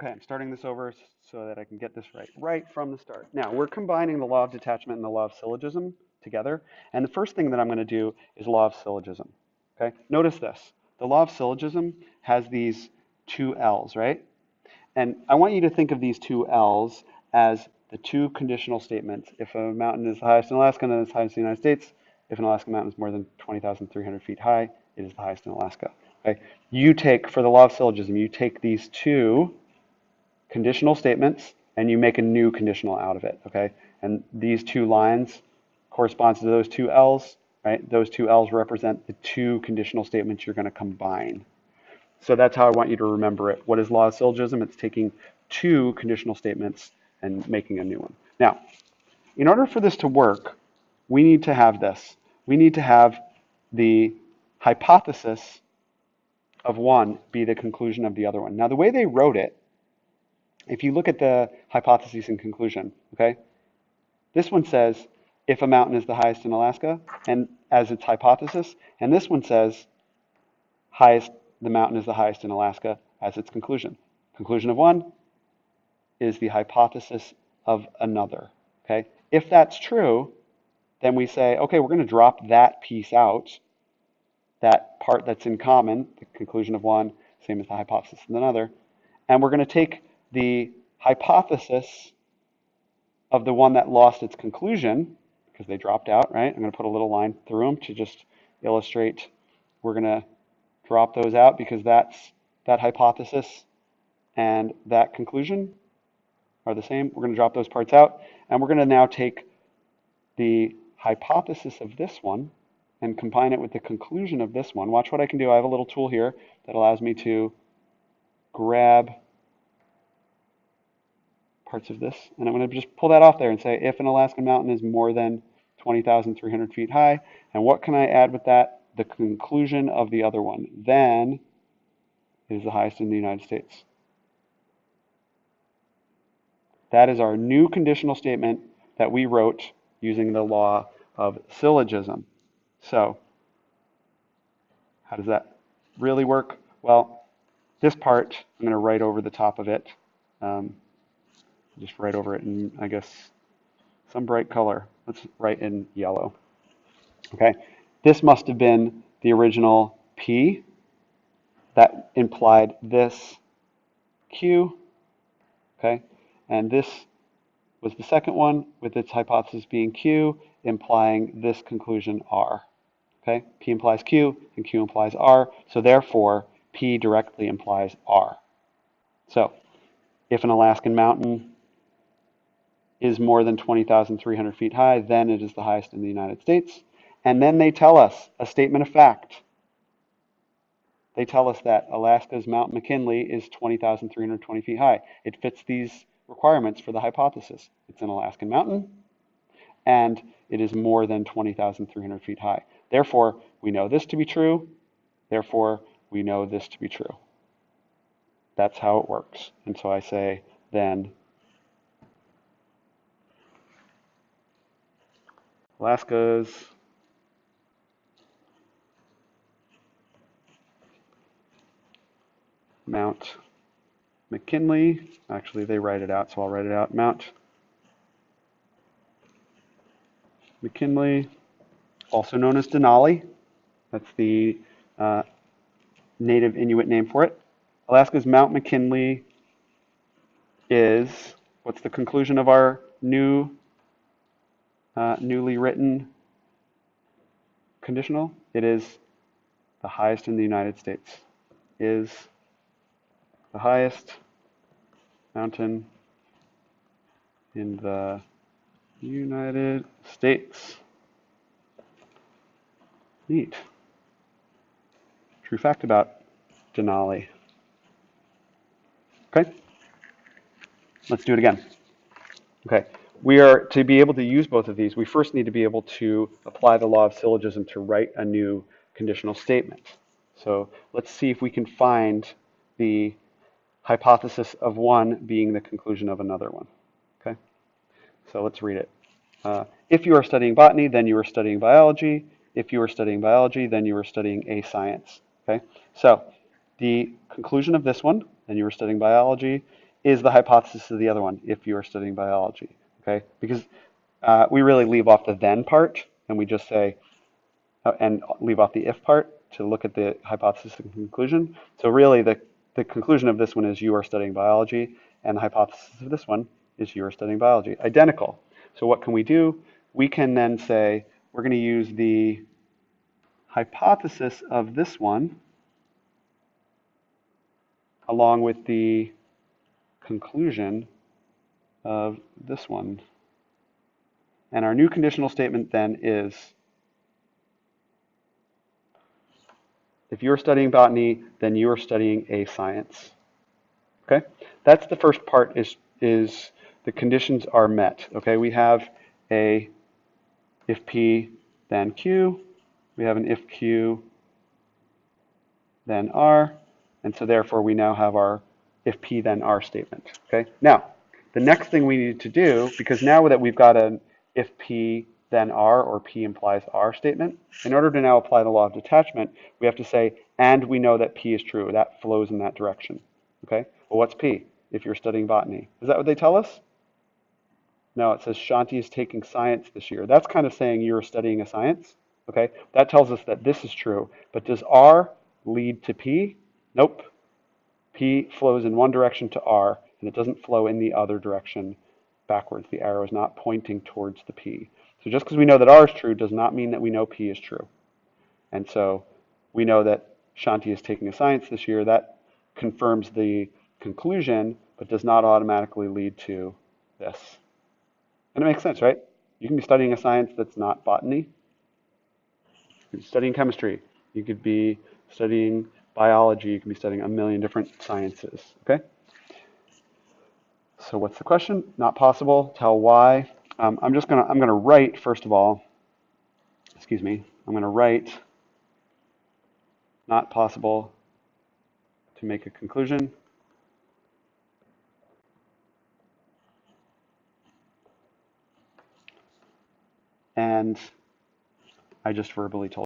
Okay, I'm starting this over so that I can get this right from the start. Now, we're combining the law of detachment and the law of syllogism together. And the first thing that I'm going to do is law of syllogism. Okay, notice this. The law of syllogism has these two L's, right? And I want you to think of these two L's as the two conditional statements. If a mountain is the highest in Alaska, then it's the highest in the United States. If an Alaska mountain is more than 20,300 feet high, it is the highest in Alaska. Okay? You take, for the law of syllogism, you take these two conditional statements and you make a new conditional out of it, okay? And these two lines corresponds to those two L's, right? Those two L's represent the two conditional statements you're going to combine. So that's how I want you to remember it. What is law of syllogism? It's taking two conditional statements and making a new one. Now, in order for this to work, we need to have this. We need to have the hypothesis of one be the conclusion of the other one. Now, the way they wrote it, if you look at the hypothesis and conclusion, okay, this one says if a mountain is the highest in Alaska, and as its hypothesis, and this one says the mountain is the highest in Alaska as its conclusion. Conclusion of one is the hypothesis of another. Okay, if that's true, then we say, okay, we're going to drop that piece out, that part that's in common, the conclusion of one, same as the hypothesis of another, and we're going to take the hypothesis of the one that lost its conclusion, because they dropped out, right? I'm going to put a little line through them to just illustrate. We're going to drop those out because that hypothesis and that conclusion are the same. We're going to drop those parts out, and we're going to now take the hypothesis of this one and combine it with the conclusion of this one. Watch what I can do. I have a little tool here that allows me to grab parts of this, and I'm going to just pull that off there and say if an Alaskan mountain is more than 20,300 feet high, and what can I add with that? The conclusion of the other one. Then it is the highest in the United States. That is our new conditional statement that we wrote using the law of syllogism. So, how does that really work? Well, this part, I'm going to write over the top of it. Just write over it in, I guess, some bright color. Let's write in yellow. Okay, this must have been the original P. That implied this Q. Okay, and this was the second one with its hypothesis being Q, implying this conclusion R. Okay, P implies Q and Q implies R, so therefore P directly implies R. So if an Alaskan mountain is more than 20,300 feet high, then it is the highest in the United States. And then they tell us a statement of fact. They tell us that Alaska's Mount McKinley is 20,320 feet high. It fits these requirements for the hypothesis. It's an Alaskan mountain, and it is more than 20,300 feet high. Therefore, we know this to be true. Therefore, we know this to be true. That's how it works. And so I say, then Alaska's Mount McKinley, actually they write it out, so I'll write it out. Mount McKinley, also known as Denali. That's the native Inuit name for it. Alaska's Mount McKinley is, what's the conclusion of our newly written conditional? It is the highest in the United States. Is the highest mountain in the United States. Neat. True fact about Denali. Okay, let's do it again. Okay, we are, to be able to use both of these, we first need to be able to apply the law of syllogism to write a new conditional statement. So let's see if we can find the hypothesis of one being the conclusion of another one. Okay, so let's read it. If you are studying botany, then you are studying biology. If you are studying biology, then you are studying a science. Okay, so the conclusion of this one, then you are studying biology. is the hypothesis of the other one if you are studying biology, okay? Because we really leave off the then part and we just say, and leave off the if part to look at the hypothesis and conclusion. So really the conclusion of this one is you are studying biology, and the hypothesis of this one is you are studying biology. Identical. So what can we do? We can then say we're going to use the hypothesis of this one along with the conclusion of this one. And our new conditional statement then is, if you're studying botany, then you are studying a science. Okay? That's the first part, is the conditions are met. Okay? We have a if P then Q. We have an if Q then R. And so therefore we now have our if P then R statement. Okay? Now, the next thing we need to do, because now that we've got an if P then R or P implies R statement, in order to now apply the law of detachment, we have to say, and we know that P is true. That flows in that direction. Okay? Well, what's P if you're studying botany? Is that what they tell us? No, it says Shanti is taking science this year. That's kind of saying you're studying a science. Okay? That tells us that this is true. But does R lead to P? Nope. P flows in one direction to R, and it doesn't flow in the other direction backwards. The arrow is not pointing towards the P. So just because we know that R is true does not mean that we know P is true. And so we know that Shanti is taking a science this year. That confirms the conclusion, but does not automatically lead to this. And it makes sense, right? You can be studying a science that's not botany. You could be studying chemistry. You could be studying biology. You can be studying a million different sciences, okay? So what's the question? Not possible. Tell why. I'm gonna write, first of all, excuse me, I'm gonna write not possible to make a conclusion. And I just verbally told